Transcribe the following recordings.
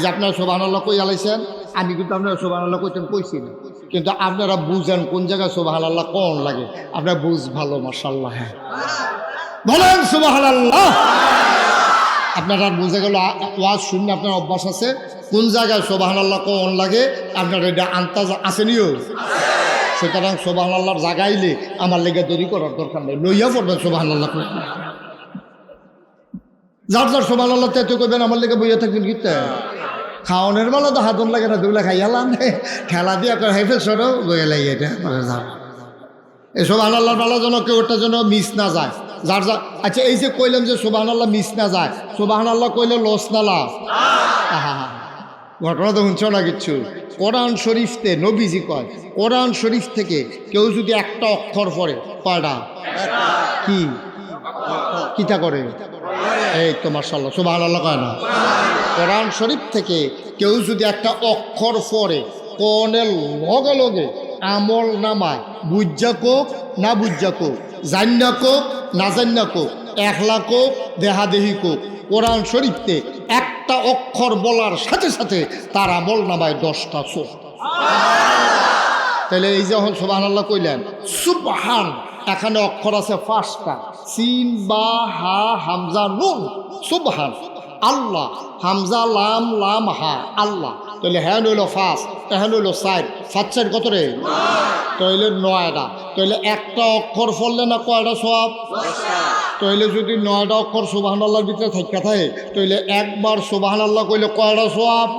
যে আপনারা সুবহানাল্লাহ কই আলাইছেন, আমি কিন্তু আপনারা সুবহানাল্লাহ কইতেন কইছি না, কিন্তু আপনারা বুঝেন কোন জায়গায় সুবহানাল্লাহ কোন লাগে, আপনারা বুঝ ভালো মাশাআল্লাহ। হ্যাঁ বলেন সুবহানাল্লাহ। আপনারা বুঝে গেল ওয়াজ শুনে আপনার অভ্যাস আছে কোন জায়গায় সুবহানাল্লাহ কোন লাগে, আপনার এটা আন্তাজ আসেনিও। সুতরাং সুবহানাল্লাহর জায়গাইলে আমার লেগে দেরি করার দরকার নেই, লইয়া পড়বেন সুবহানাল্লাহ। যার যার সুবহানাল্লাহ তেতে কইবেন, আমার লেগে বইয়া থাকবেন কিতে খাওয়ানোর বেলা তো হাতন লাগে না, দুগুলা খাইয়ালাম খেলা দিয়া করে হাইফে সরো বইয়া লাগে এটা যাও। এই সুবহানাল্লাহর বেলা যেন কেউ ওটা যেন মিস না যায়। যার যা আচ্ছা এই যে কইলাম যে সুবহানাল্লাহ মিস না যায়, সুবহানাল্লাহ কইলে লস না লাভ? ঘটনা তো শুনছ না কিচ্ছু। কোরআন শরীফতে নবীজি কয়, কোরআন শরীফ থেকে কেউ যদি একটা অক্ষর পড়ে, কয়টা কি কিতা করে? এই তো মাশাআল্লাহ সুবহানাল্লাহ কয় না? কোরআন শরীফ থেকে কেউ যদি একটা অক্ষর পড়ে, কোনের লগে লগে আমল নামায় বুঝা কোক না বুঝা কোক, জান্না কোক না জান্না কোক, একলা কোক দেহাদেহি কোক, কোরআন শরীফতে একটা অক্ষর বলার সাথে সাথে তার আমল নামায় 10টা চোখ। তাহলে এই যখন সুবহানাল্লাহ কইলেন, সুবহান এখানে অক্ষর আছে 5টা, সিন বা হা হামজা নুন। সুবহান আল্লাহ, হামজা লাম লাম হা আল্লাহ। তাহলে হ্যাঁ হইল 5, এখন হইল 4, 5 4 কত রে? তাহলে 9টা। তাহলে একটা অক্ষর পড়লে না কয়টা সওয়াব? তাহলে যদি 9টা অক্ষর সুবহানাল্লাহর ভিতরে থাকা থাকে, তাহলে একবার সুবহানাল্লাহ কইলে কয়টা সওয়াব?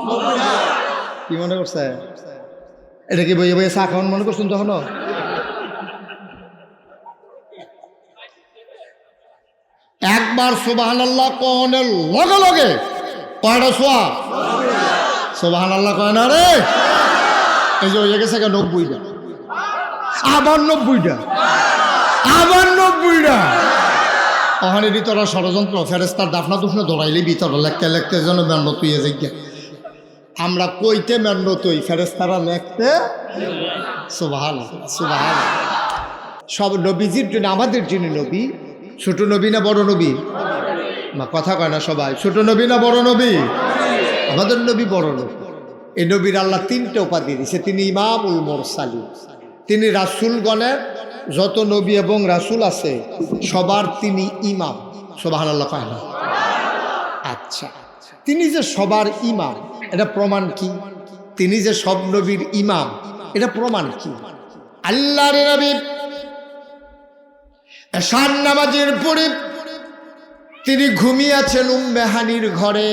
কি মনে করছে? এটা কি বইয়ে বইয়ে চা খাওয়ান মনে করছেন তখনও? একবার সুবহানাল্লাহ কোনের লগে লগে কয়টা সওয়াব? সুবহানাল্লাহ কয় না রে? এই যে হয়ে গেছে 90টা, আবার 90টা, আবার 90টা। ওখানে ভিতরে ষড়যন্ত্র, ফেরেস্তার দাফনা দুফনা ধরাইলে ভিতরে লেখতে লেখতে যেন মেহনত হয়ে যাই। আমরা কইতে মেহনত হই, ফেরেস্তারা লেখতে। সুবহানাল্লাহ সুবহানাল্লাহ। সব নবীজির জন্য, আমাদের যিনি নবী, ছোট নবী না বড় নবী? কথা কয় না সবাই, ছোট নবী না বড় নবী? আমাদের নবী বড় নবী। এই নবীর আল্লাহ 3টে উপাধি দিয়েছে। তিনি ইমামুল মুরসালিন, তিনি রাসূলগণের যত নবী এবং রাসূল আছে সবার তিনি ইমাম। সুবহানাল্লাহ কয় না? আচ্ছা, তিনি যে সবার ইমাম এটা প্রমাণ কি? তিনি যে সব নবীর ইমাম এটা প্রমাণ কি? আল্লাহর নবী এশার নামাজের পরে তিনি ঘুমিয়ে আছেন উম্মে হানির ঘরে।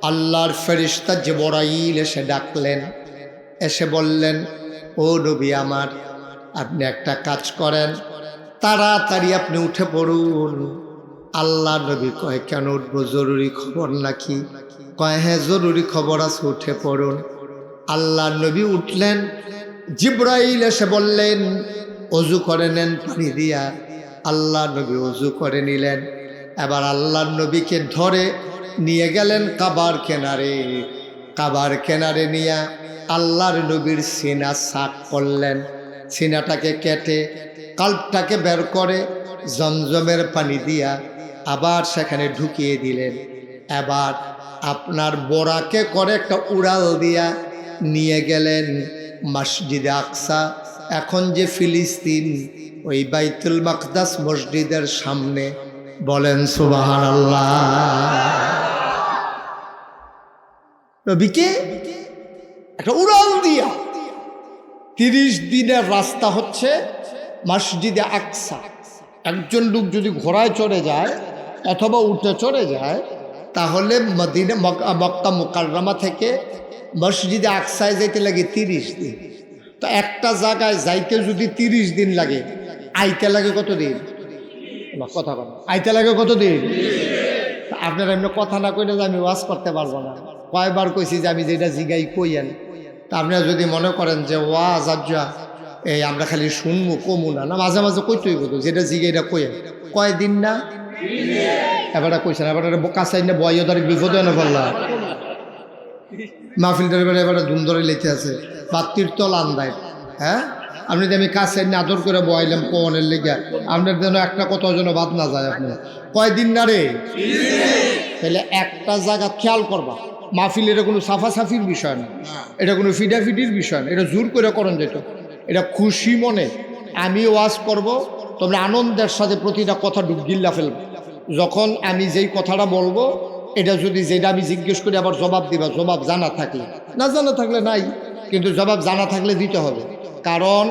আল্লাহর ফেরেশতা জিবরাইল এসে ডাকলেন, এসে বললেন, ও নবী আমার, আপনি একটা কাজ করেন, তাড়াতাড়ি আপনি উঠে পড়ুন। আল্লাহ নবী কয়, কেন উঠবো? জরুরি খবর নাকি? কয়, হ্যাঁ জরুরি খবর আছে, উঠে পড়ুন। আল্লাহ নবী উঠলেন। জিবরাইল এসে বললেন, অজু করে নেন পানি দিয়া। আল্লাহ নবী অজু করে নিলেন। এবার আল্লাহ নবীকে ধরে নিয়ে গেলেন কাবার কেনারে। কাবার কেনারে নিয়ে আল্লাহর নবীর সিনা সাক করলেন। সিনাটাকে কেটে কাল্পটাকে বের করে জমজমের পানি দিয়া আবার সেখানে ঢুকিয়ে দিলেন। এবার আপনার বোরাকে করে একটা উড়াল দিয়া নিয়ে গেলেন মসজিদে আকসা, এখন যে ফিলিস্তিন, ওই বাইতুল মাকদাস মসজিদের সামনে। বলেন সুবহানাল্লাহ। নবীকে একটা উড়াল দিয়া 30 দিনের রাস্তা হচ্ছে মসজিদে আকসা। একজন লোক যদি ঘোড়ায় চড়ে যায় অথবা উঠে চড়ে যায়, তাহলে মদিনা মক্কা মুকাররমা থেকে মসজিদে আকসায় যাইতে লাগে 30 দিন। তো একটা জায়গায় যাইতে যদি 30 দিন লাগে, আইতে লাগে কত দিন? কথা বলেন, আইতে লাগে কত দিন? আপনারা এমনি কথা না কইলে যে আমি ওয়াজ করতে পারবো না। কয়বার কইছি যে আমি যেটা জিগাই কইয়েন। তা আপনারা যদি মনে করেন যে ওয়াজ আজ্জা এই আমরা খালি শুনবো কমু না, না মাঝে মাঝে কইতেই বলতো যেটা জিগাইটা কইয়েন। কয়দিন না? এবারে কইছেন, এবারে কাছাই না বয় ধরে বিপদ হয় না বললা মাহফিলটার এবারে এবারে ধুম ধরে লেতে আছে বাত্তির তল আন্দায়। হ্যাঁ, আপনি আমি কাছে আদর করে বয়াইলাম পনের লেগে, আপনার যেন একটা কত যেন বাদ না যায়। আপনি কয়দিন না রে? তাহলে একটা জায়গা খেয়াল করবা, মাহফিল এটা কোনো সাফাসাফির বিষয় না, এটা কোনো ফিডাফিডির বিষয় না, এটা জোর করে করণ যেত। এটা খুশি মনে আমি ওয়াজ করব, তোমরা আনন্দের সাথে প্রতিটা কথা ডুবগিল্লা ফেলবে। যখন আমি যেই কথাটা বলবো এটা যদি যেটা আমি জিজ্ঞেস করি আবার জবাব দিবা, জবাব জানা থাকলে, না জানা থাকলে নাই, কিন্তু জবাব জানা থাকলে দিতে হবে। কারণ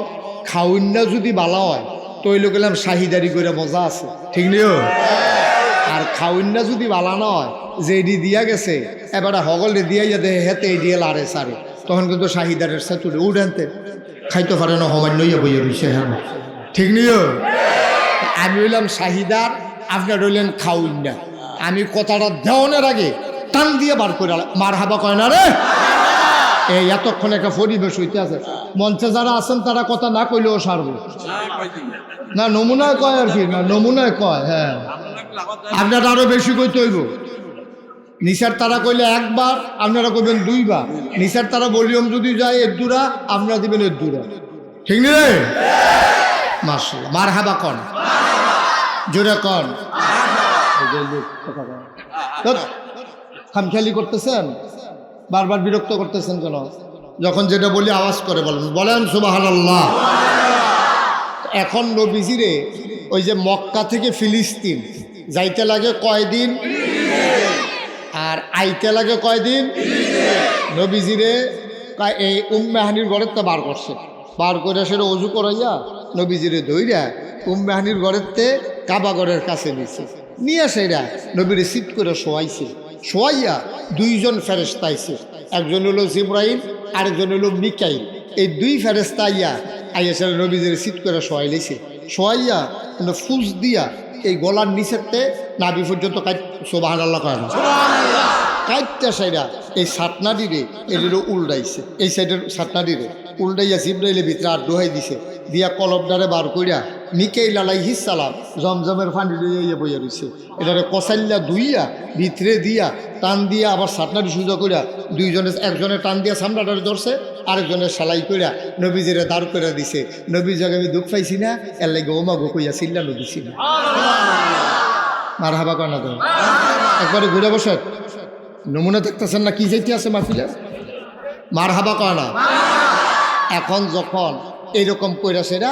খাউন্না যদি ভালো হয় তৈল গেলাম শাহিদারি করে মজা আছে, ঠিক নিও। আর খাউন্না যদি ভালো না হয় যে এডি দিয়া গেছে এবারে হগলে দিয়া যাতে হেতে এডিয়ে লারে সারে, তখন কিন্তু শাহিদারের সাথে উড়ানতে খাইতে পারে না, হমান্য বইয়ে রয়েছে। হ্যাঁ ঠিক নিও। আমি হইলাম শাহিদার, আপনার রইলেন খাউন্না। আমি কথাটা দেওয়ানোর আগে টান দিয়ে বার করে মার হাবা কয় না রে। এই এতক্ষণ একটা পরিবেশ হইতে আছে, মঞ্চে যারা আছেন তারা কথা না কইলেও সারবো না, নমুনায় কয় আর কি, না নমুনায় কয়। হ্যাঁ আপনারা আরো বেশি কইতে হইব। নিশার তারা কইলে একবার, আপনারা কইবেন দুইবার। নিশার তারা ভলিউম যদি যায় এদুরা, আপনারা দিবেন এদুরা, ঠিক নি রে? মাশাআল্লাহ, মার হাবা কন, জোরে কন। খামখেয়ালি করতেছেন, বারবার বিরক্ত করতেছেন কেন? যখন যেটা বলি আওয়াজ করে বলেন, বলেন সুবহানাল্লাহ। এখন নবীজিরে ওই যে মক্কা থেকে ফিলিস্তিন যাইতে লাগে কয়দিন আর আইতে লাগে কয়দিন? নবীজিরে এই উম্মেহানির ঘরের তো বার করছে, বার করে সেটা অজু করাইয়া নবীজিরে ধইরা উম্মেহানির ঘরেরতে কাবাগরের কাছে নিছে, নিয়ে সেরা নবীরে সিট করে শোয়াইছে। শোয়াইয়া দুইজন ফেরেশতা আইছে, একজন হলো জিবরাইল আরেকজন হলো মিকাইল। এই দুই ফেরেশতা আইয়া সেরা নবীজিরে সিট করে শোয়াই লইছে। শোয়াইয়া ফুস দিয়া এই গলার নিচেতে নাভি পর্যন্ত সুবহানাল্লাহ কয় না, কাইটটা সাইডা এই সাতনাডিরে এগুলো উল্টাইছে, এই সাইডের সাতনাডিরে উল্টাইয়া জিবরাইলের ভিতরে আর দোহাই দিছে, দিয়া কলবডারে বার কইরা মিকাইল আলাইহিস সালাম জমজমের পানি দিয়ে বইয়া রইছে, এটারে কসাইল্লা ধুইয়া ভিতরে দিয়া টান দিয়া আবার সাতনাডি সুজা কইরা দুইজনে, একজনে টান দিয়া সামরাটারে ধরছে, আরেকজনের সেলাই কইরা নবীজিরে দাঁড় করে দিছে। নবী জায়গা আমি দুঃখ পাইছি না, এর লাগে ওমা গো কইয়া চিল্লানো দিছি না। মার হাবা কয় না তো, একবারে ঘুরে বসে নমুনা দেখতেছেন না কি যাইতে আছে মাহফিলে, মার হাবা কয় না। এখন যখন এইরকম কইরা সেরা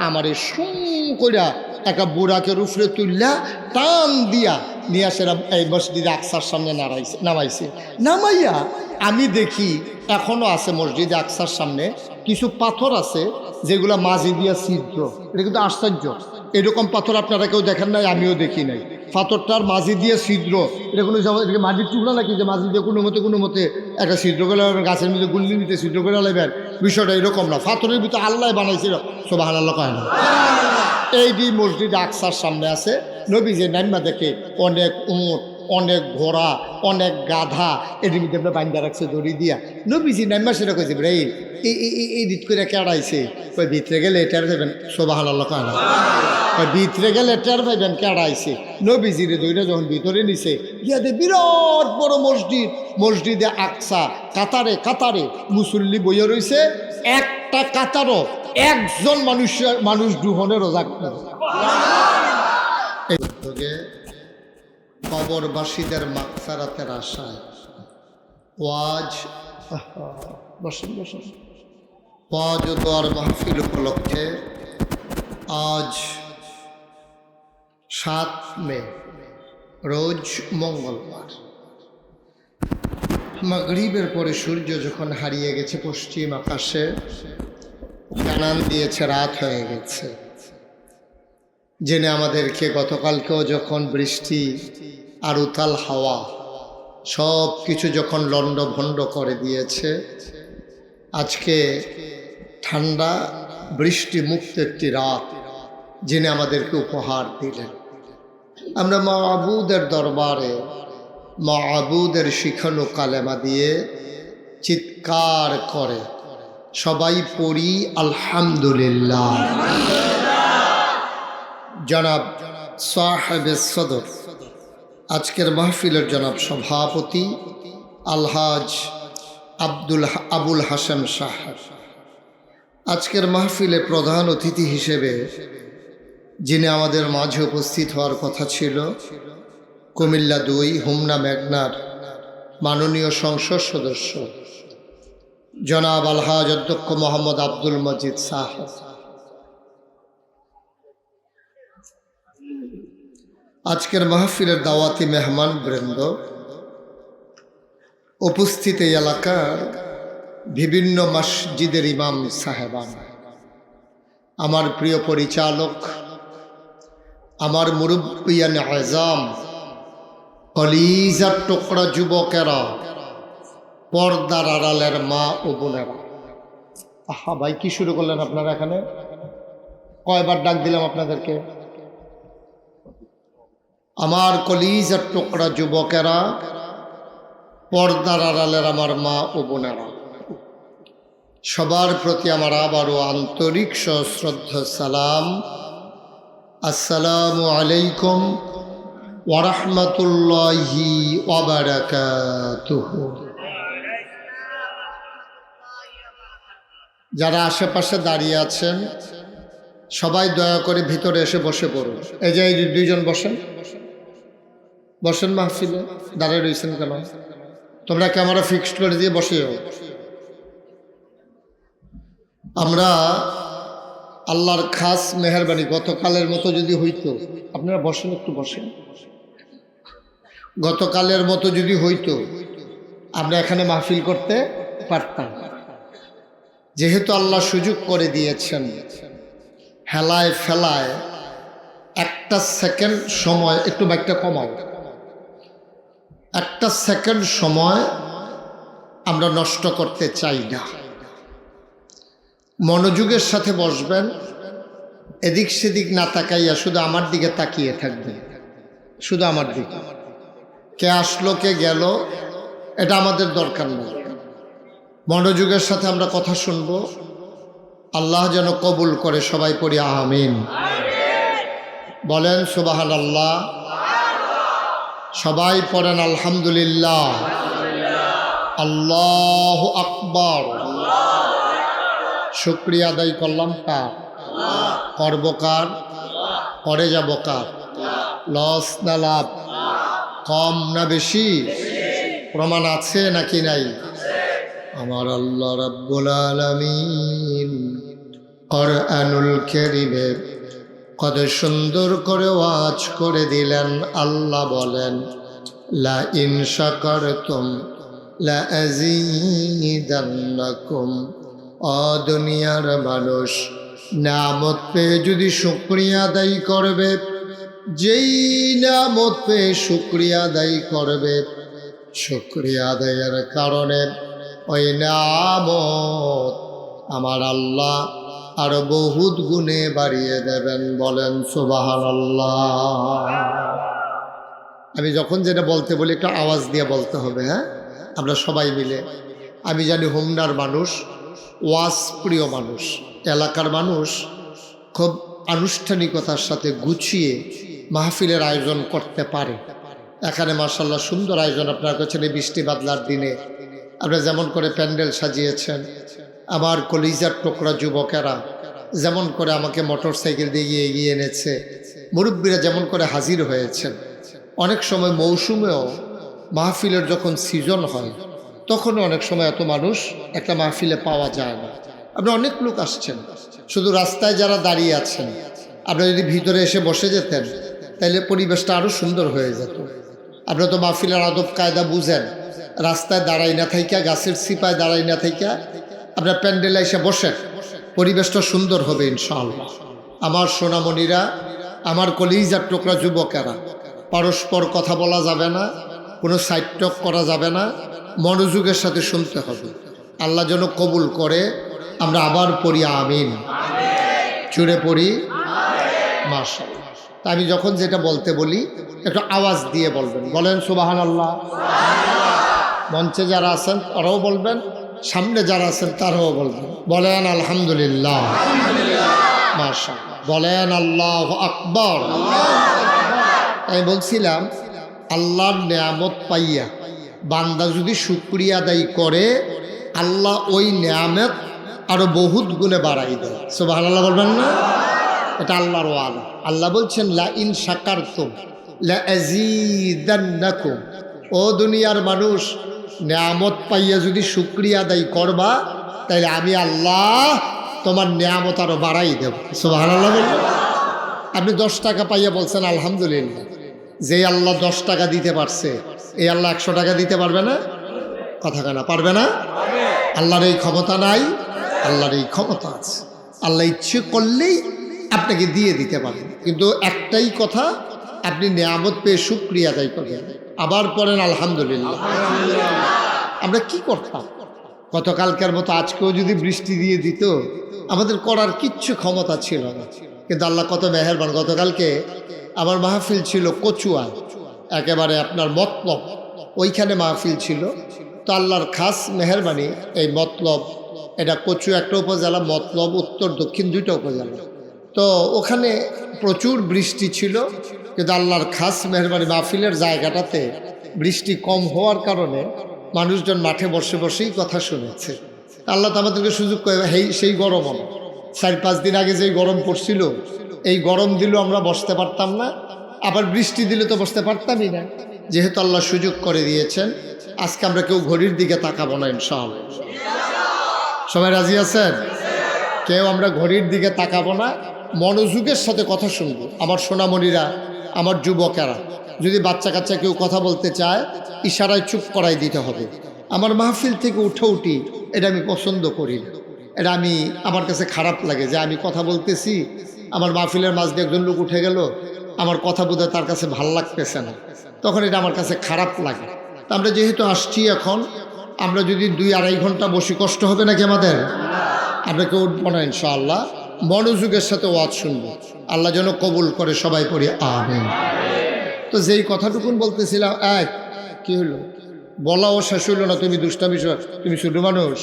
আমার সুম কইরা একটা বুড়াকে রুফরে তুললা টান দিয়া নিয়ে সেরা এই মসজিদে আকসার সামনে নামাইছে। নামাইয়া আমি দেখি এখনো আছে মসজিদে আকসার সামনে কিছু পাথর আছে যেগুলা মাঝি দিয়া ছিদ্র। এটা কিন্তু আশ্চর্য, এরকম পাথর আপনারা কেউ দেখেন নাই, আমিও দেখি নাই। পাথরটার মাঝি দিয়ে ছিদ্র, এটা কোনো মাটির টুকরা নাকি যে মাঝি দিয়ে কোনো মতে একটা ছিদ্র করে গাছের মধ্যে গুল্লি নিতে ছিদ্র করে লাইবেন, বিষয়টা এরকম না। পাথরের ভিতরে আল্লাহ বানাইছিল, সুবহানাল্লাহ কয় না। এইটি মসজিদ আকসার সামনে আছে। নবীজি নাইমা দেখে অনেক উট, অনেক ঘোড়া, অনেক গাধা এটির মধ্যে আমরা বান্ধা রাখছে দড়ি দিয়া। নবীজি নাইমা সেটা কইছে ভাই এই দিত করে কেড়াইছে, ওই ভিতরে গেলে এটার যাবেন, সুবহানাল্লাহ কয় না। ভিতরে গেলে টের পাইবেন কেড়াইছে। নবীজিরে দইরা যখন ভিতরে নিছে গিয়াতে বিরাট বড় মসজিদ, মসজিদে আকসা কাতারে কাতারে মুসল্লি বইয়া রয়েছে, একটা কাতারও একজন মানুষ দুহনেরও জাগতে। কবরবাসীদের মাগফিরাতের আশায় ওয়াজ ওয়াজ ও দোয়ার মাহফিল উপলক্ষে আজ 7 মে রোজ মঙ্গলবার মাগরিবের পরে সূর্য যখন হারিয়ে গেছে পশ্চিম আকাশে, জানান দিয়েছে রাত হয়ে গেছে। জেনে আমাদেরকে গতকালকেও যখন বৃষ্টি আর উতাল হাওয়া সব কিছু যখন লণ্ডভণ্ড করে দিয়েছে, আজকে ঠান্ডা বৃষ্টি মুক্ত একটি রাত যিনি আমাদেরকে উপহার দিলেন। আমরা মাবুদের দরবারে মাবুদের শিখানো কালেমা দিয়ে চিৎকার করে সবাই পড়ি আলহামদুলিল্লাহ। জনাব সাহেবে সদর, আজকের মাহফিলের জনাব সভাপতি আলহাজ আবুল হাসেম সাহেব, আজকের মাহফিলে প্রধান অতিথি হিসেবে যিনি আমাদের মাঝে উপস্থিত হওয়ার কথা ছিল, কুমিল্লা 2 হোমনা মেঘনার মাননীয় সংসদ সদস্য জনাব আলহাজ অধ্যক্ষ মোহাম্মদ আব্দুল মজিদ সাহেব, আজকের মাহফিলের দাওয়াতি মেহমান বৃন্দ, উপস্থিত এই এলাকার বিভিন্ন মসজিদের ইমাম সাহেবান, আমার প্রিয় পরিচালক, আমার মুরব্বিয়ান আজম, কলিজার টুকরা যুবকেরা, পর্দার আড়ালের মা ও বোনেরা। আহা ভাই, কি শুরু করলেন আপনারা? এখানে কয়বার ডাক দিলাম আপনাদেরকে? আমার কলিজার টুকরা যুবকেরা, পর্দার আড়ালের আমার মা ও বোনেরা, সবার প্রতি আমার আবারও আন্তরিক সশ্রদ্ধ সালাম। আসসালামু আলাইকুম ওয়া রাহমাতুল্লাহি ওয়া বারাকাতুহু। যারা আশেপাশে দাঁড়িয়ে আছেন সবাই দয়া করে ভিতরে এসে বসে পড়ুন। এই যে এই দুইজন বসেন, বসেন মাহফিলে, দাঁড়িয়ে রয়েছেন কেন? তোমরা ক্যামেরা ফিক্সড করে দিয়ে বসে যাও। আমরা আল্লাহর খাস মেহেরবানি, গতকালের মতো যদি হইতো, আপনারা বসেন, একটু বসেন, গতকালের মতো যদি হইতো আমরা এখানে মাহফিল করতে পারতাম। যেহেতু আল্লাহ সুযোগ করে দিয়েছেন, হেলায় ফেলায় একটা সেকেন্ড সময়, একটু বাইকটা কমাও, একটা সেকেন্ড সময় আমরা নষ্ট করতে চাই না। মনোযোগের সাথে বসবেন, এদিক সেদিক না তাকাইয়া শুধু আমার দিকে তাকিয়ে থাকবেন, শুধু আমার দিকে। কে আসলো কে গেল এটা আমাদের দরকার নেই। মনোযোগের সাথে আমরা কথা শুনব। আল্লাহ যেন কবুল করে, সবাই পড়ি আমিন। বলেন সুবহানাল্লাহ, সবাই পড়েন আলহামদুলিল্লাহ, আল্লাহু আকবার। শুকরিয়া আদায় করলাম কার? করব কার? করে যাব কার? লস না লাভ? কম না বেশি? প্রমাণ আছে নাকি নাই? আমার আল্লাহ রাব্বুল আলামিন কুরআনুল কারীমে কত সুন্দর করে ওয়াজ করে দিলেন। আল্লাহ বলেন, লা ইন শাকারতুম লা আযীদান্নাকুম। ও দুনিয়ার মানুষ, নিয়ামত পেয়ে যদি শুকরিয়া আদায় করবে, যেই নিয়ামত পেয়ে শুকরিয়া আদায় করবে, শুকরিয়া আদায়ের কারণে ওই নিয়ামত আমার আল্লাহ আরো বহুত গুণে বাড়িয়ে দেবেন। বলেন সুবহানাল্লাহ। আমি যখন যেটা বলতে বলি একটু আওয়াজ দিয়ে বলতে হবে, হ্যাঁ? আমরা সবাই মিলে। আমি জানি হোমনার মানুষ ওয়াজ প্রিয় মানুষ, এলাকার মানুষ খুব আনুষ্ঠানিকতার সাথে গুছিয়ে মাহফিলের আয়োজন করতে পারে। এখানে মাশাআল্লাহ সুন্দর আয়োজন আপনারা করছেন। এই বৃষ্টি বাদলার দিনে আপনারা যেমন করে প্যান্ডেল সাজিয়েছেন, আমার কলিজার টুকরা যুবকেরা যেমন করে আমাকে মোটর সাইকেল দিয়ে এগিয়ে এনেছে, মুরব্বীরা যেমন করে হাজির হয়েছেন। অনেক সময় মৌসুমেও মাহফিলের যখন সিজন হয় তখনও অনেক সময় এত মানুষ একটা মাহফিলে পাওয়া যায় না। আপনারা অনেক লোক আসছেন, শুধু রাস্তায় যারা দাঁড়িয়ে আছেন আপনারা যদি ভিতরে এসে বসে যেতেন তাহলে পরিবেশটা আরও সুন্দর হয়ে যেত। আপনারা তো মাহফিলের আদব কায়দা বুঝেন। রাস্তায় দাঁড়াই না থাইকা, গাছের সিপায় দাঁড়াই না থাইকা আপনার প্যান্ডেলে এসে বসেন, পরিবেশটা সুন্দর হবে ইনশাআল্লাহ। আমার সোনামণিরা, আমার কলিজার টুকরা যুবকেরা, পরস্পর কথা বলা যাবে না, কোনো সাইড টক করা যাবে না, মনোযোগের সাথে শুনতে হবে। আল্লাহ যেন কবুল করে। আমরা আবার পড়ি আমিন, জুড়ে পড়ি মাশাআল্লাহ। তা আমি যখন যেটা বলতে বলি একটু আওয়াজ দিয়ে বলবেন। বলেন সুবহানাল্লাহ। মঞ্চে যারা আছেন তারাও বলবেন, সামনে যারা আছেন তারাও বলবেন। বলেন আলহামদুলিল্লাহ, মাশাআল্লাহ। বলেন আল্লাহু আকবার। আমি বলছিলাম আল্লাহর নিয়ামত পাইয়া বান্দা যদি শুকরিয়া আদায় করে, আল্লাহ ওই নিয়ামত আরো বহুত গুণে বাড়াই দেয়। সুবহানাল্লাহ বলবেন না? এটা আল্লাহর ওয়াদা। আল্লাহ বলছেন, লা ইন শাকারতুম লা আযীদান্নাকুম। ও দুনিয়ার মানুষ, নেয়ামত পাইয়া যদি শুকরিয়া আদায় করবা তাইলে আমি আল্লাহ তোমার নেয়ামত আরো বাড়াই দেব। সুবহানাল্লাহ বলবেন। আপনি 10 টাকা পাইয়া বলছেন আলহামদুলিল্লাহ। যে আল্লাহ 10 টাকা দিতে পারছে এই আল্লাহ 100 টাকা দিতে পারবে না? কথা কেনা পারবে না? আল্লাহর এই ক্ষমতা নাই? আল্লাহর এই ক্ষমতা আছে। আল্লাহ ইচ্ছে করলেই আপনাকে দিয়ে দিতে পারেন, কিন্তু একটাই কথা, আপনি নেয়ামত পেয়ে শুকরিয়া আদায় করবেন, আবার পড়েন আলহামদুলিল্লাহ। আমরা কি করতাম গতকালকার মতো আজকেও যদি বৃষ্টি দিয়ে দিত, আমাদের করার কিচ্ছু ক্ষমতা ছিল না, কিন্তু আল্লাহ কত মেহেরবান। গতকালকে আমার মাহফিল ছিল কচুয়া, একেবারে আপনার মতলব, ওইখানে মাহফিল ছিল। তো আল্লাহর খাস মেহেরবানি, এই মতলব এটা কচুয়া একটা উপজেলা, মতলব উত্তর দক্ষিণ 2টা উপজেলা। তো ওখানে প্রচুর বৃষ্টি ছিল, কিন্তু আল্লাহর খাস মেহেরবানি মাহফিলের জায়গাটাতে বৃষ্টি কম হওয়ার কারণে মানুষজন মাঠে বসে বসেই কথা শুনেছে। আল্লাহ তো আমাদেরকে সুযোগ করে, সেই গরম 4-5 দিন আগে যেই গরম পড়ছিল, এই গরম দিলেও আমরা বসতে পারতাম না, আবার বৃষ্টি দিলে তো বসতে পারতামই না। যেহেতু আল্লাহ সুযোগ করে দিয়েছেন, আজকে আমরা কেউ ঘড়ির দিকে তাকাবো না ইনশাআল্লাহ। সবাই রাজি আছেন? কেউ আমরা ঘড়ির দিকে তাকাবো না, মনোযোগের সাথে কথা শুনবো। আমার সোনামণিরা, আমার যুবকেরা, যদি বাচ্চা কাচ্চা কেউ কথা বলতে চায় ইশারায় চুপ করাই দিতে হবে। আমার মাহফিল থেকে উঠি এটা আমি পছন্দ করি না, এটা আমার কাছে খারাপ লাগে যে আমি কথা বলতেছি, আমার মাহফিলের মাঝ দিয়ে একজন লোক উঠে গেল, আমার কথা বোধহয় তার কাছে ভাল লাগতেছে না, তখন এটা আমার কাছে খারাপ লাগে। তা আমরা যেহেতু আসছি এখন, আমরা যদি 2-2.5 ঘন্টা বসি কষ্ট হবে নাকি আমাদের? আমরা কেউ উঠবো না ইনশাআল্লাহ, মনোযোগের সাথে ওয়াজ শুনবো। আল্লাহ যেন কবুল করে, সবাই পড়ি আমিন। তো যেই কথাটুকুন বলতেছিলাম, কি হলো বলাও শেষ হইল না, তুমি দুষ্টামি, তুমি ছোট মানুষ।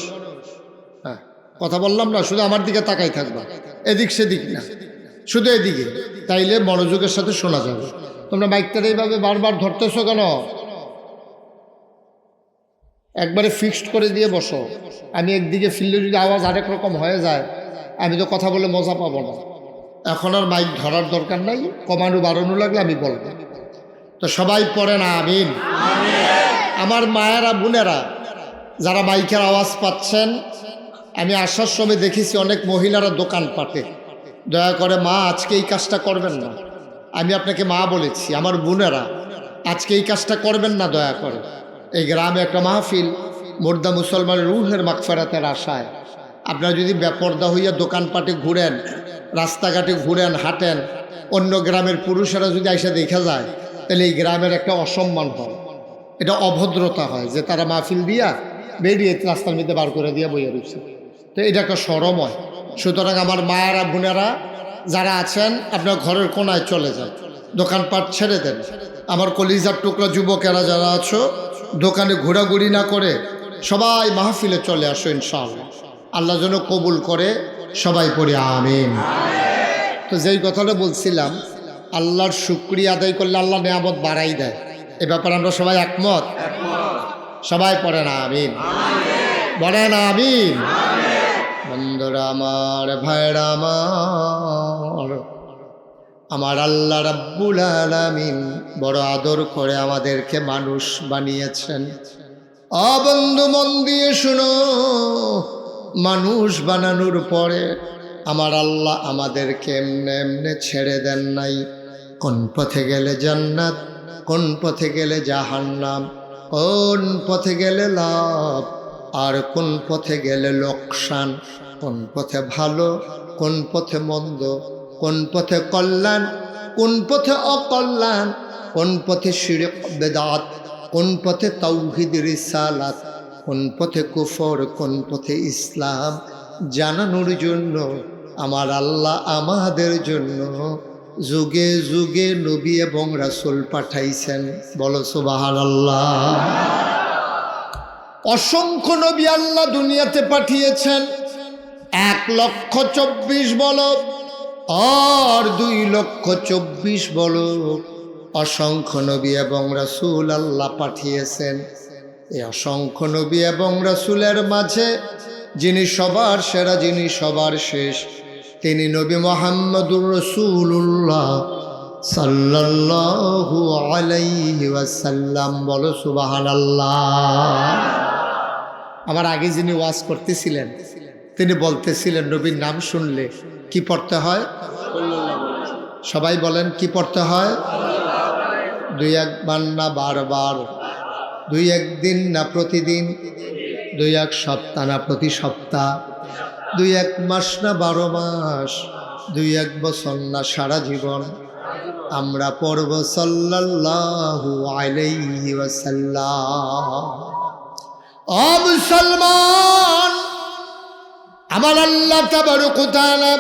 হ্যাঁ, কথা বললাম না, শুধু আমার দিকে তাকাই থাকবা, এদিক সেদিক না, শুধু এদিকে, তাইলে মনোযোগের সাথে শোনা যাবে। তোমরা মাইকটা এইভাবে বারবার ধরতেছো কেন? একবারে ফিক্সড করে দিয়ে বসো। আমি একদিকে ফিরলে যদি আওয়াজ আরেক রকম হয়ে যায়, আমি তো কথা বলে মজা পাবো না। এখন আর মাইক ধরার দরকার নাই, কমানো বাড়ানো লাগলে আমি বলবো। তো সবাই পড়েন আমিন। আমার মায়েরা বোনেরা যারা মাইকের আওয়াজ পাচ্ছেন, আমি আসার সময় দেখেছি অনেক মহিলারা দোকান পাটে। দয়া করে মা, আজকে এই কাজটা করবেন না। আমি আপনাকে মা বলেছি, আমার বোনেরা আজকে এই কাজটা করবেন না দয়া করে। এই গ্রামে একটা মাহফিল, মুর্দা মুসলমানের রুহের মাগফিরাতের আশায় আপনারা যদি বেপরদা হইয়া দোকানপাটে ঘুরেন, রাস্তাঘাটে ঘুরেন, হাঁটেন, অন্য গ্রামের পুরুষেরা যদি আইসা দেখা যায়, তাহলে এই গ্রামের একটা অসম্মান হয়, এটা অভদ্রতা হয় যে তারা মাহফিল দিয়া বেরিয়ে রাস্তার মধ্যে বার করে দিয়া বইয়া রয়েছে। তো এটা একটা শরম হয়। সুতরাং আমার মায়েরা বোনেরা যারা আছেন, আপনার ঘরের কোনায় চলে যান, দোকানপাট ছেড়ে দেন। আমার কলিজার টুকরা যুবকেরা যারা আছো, দোকানে ঘোরাঘুরি না করে সবাই মাহফিলে চলে আসো ইনশাআল্লাহ। আল্লাহ যেন কবুল করে, সবাই পড়ি আমিন। তো যেই কথাটা বলছিলাম, আল্লাহর শুকরিয়া আদায় করলে আল্লাহ নেয়ামত বাড়াই দেয়, এ ব্যাপারে আমরা সবাই একমত? সবাই পড়েন আমিন, বলেন আমিন। বন্ধুরা আমার, ভাইরা আমার আল্লাহ রাব্বুল আলামিন বড় আদর করে আমাদেরকে মানুষ বানিয়েছেন। বন্ধু মন দিয়ে শুনো, মানুষ বানানোর পরে আমার আল্লাহ আমাদেরকে এমনে এমনে ছেড়ে দেন নাই। কোন পথে গেলে জান্নাত, কোন পথে গেলে জাহান্নাম, কোন পথে গেলে লাভ আর কোন পথে গেলে লোকসান, কোন পথে ভালো, কোন পথে মন্দ, কোন পথে কল্যাণ, কোন পথে অকল্যাণ, কোন পথে শিরক বেদাত, কোন পথে তাওহীদ রিসালাত, কোন পথে কুফর, কোন পথে ইসলাম জানানোর জন্য আমার আল্লাহ আমাদের জন্য যুগে যুগে নবী এবং রাসূল পাঠাইছেন। বলো সুবহানাল্লাহ। অসংখ্য নবী আল্লাহ দুনিয়াতে পাঠিয়েছেন, 1,24,000 বলো আর 2,24,000 বলো, অসংখ্য নবী এবং রাসূল আল্লাহ পাঠিয়েছেন। এই অসংখ্য নবী এবং রাসূলের মাঝে যিনি সবার সেরা, যিনি সবার শেষ, তিনি নবী মুহাম্মদুর রাসূলুল্লাহ সাল্লাল্লাহু আলাইহি ওয়াসাল্লাম। বলো সুবহানাল্লাহ। আমার আগে যিনি ওয়াজ করতেছিলেন তিনি বলতেছিলেন নবীর নাম শুনলে কি পড়তে হয়? সবাই বলেন কি পড়তে হয়? দুই একবার না বারবার, দুই একদিন না প্রতিদিন, দুই এক সপ্তাহ না প্রতি সপ্তাহ, দুই এক মাস না 12 মাস, দুই এক বছর না সারা জীবন আমরা পড়ব সাল্লাল্লাহু আলাইহি ওয়াসাল্লাম। ও মুসলমান, আমার আল্লাহ তাবারক ওয়া তাআলা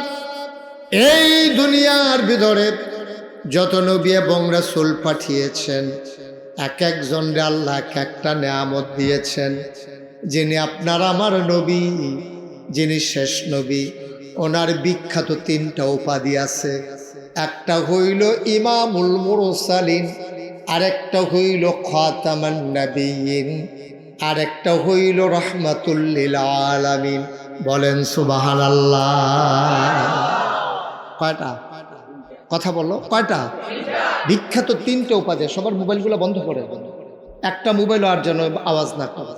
এই দুনিয়ার ভিতরে যত নবী এবং রাসূল পাঠিয়েছেন এক একজনকে আল্লাহ এক একটা নেয়ামত দিয়েছেন। যিনি আপনার আমার নবী, যিনি শেষ নবী, ওনার বিখ্যাত 3টা উপাধি আছে। একটা হইল ইমামুল মুরসালিন, আরেকটা হইল খাতামান নবিয়্যিন, আরেকটা হইল রাহমাতুল লিল আলামিন। বলেন সুবহানাল্লাহ। কয়টা? কথা বলো, কয়টা? বিখ্যাত 3টে উপাধি। সবার মোবাইলগুলো বন্ধ করে দেন, একটা মোবাইল আর যেন আওয়াজ না করে।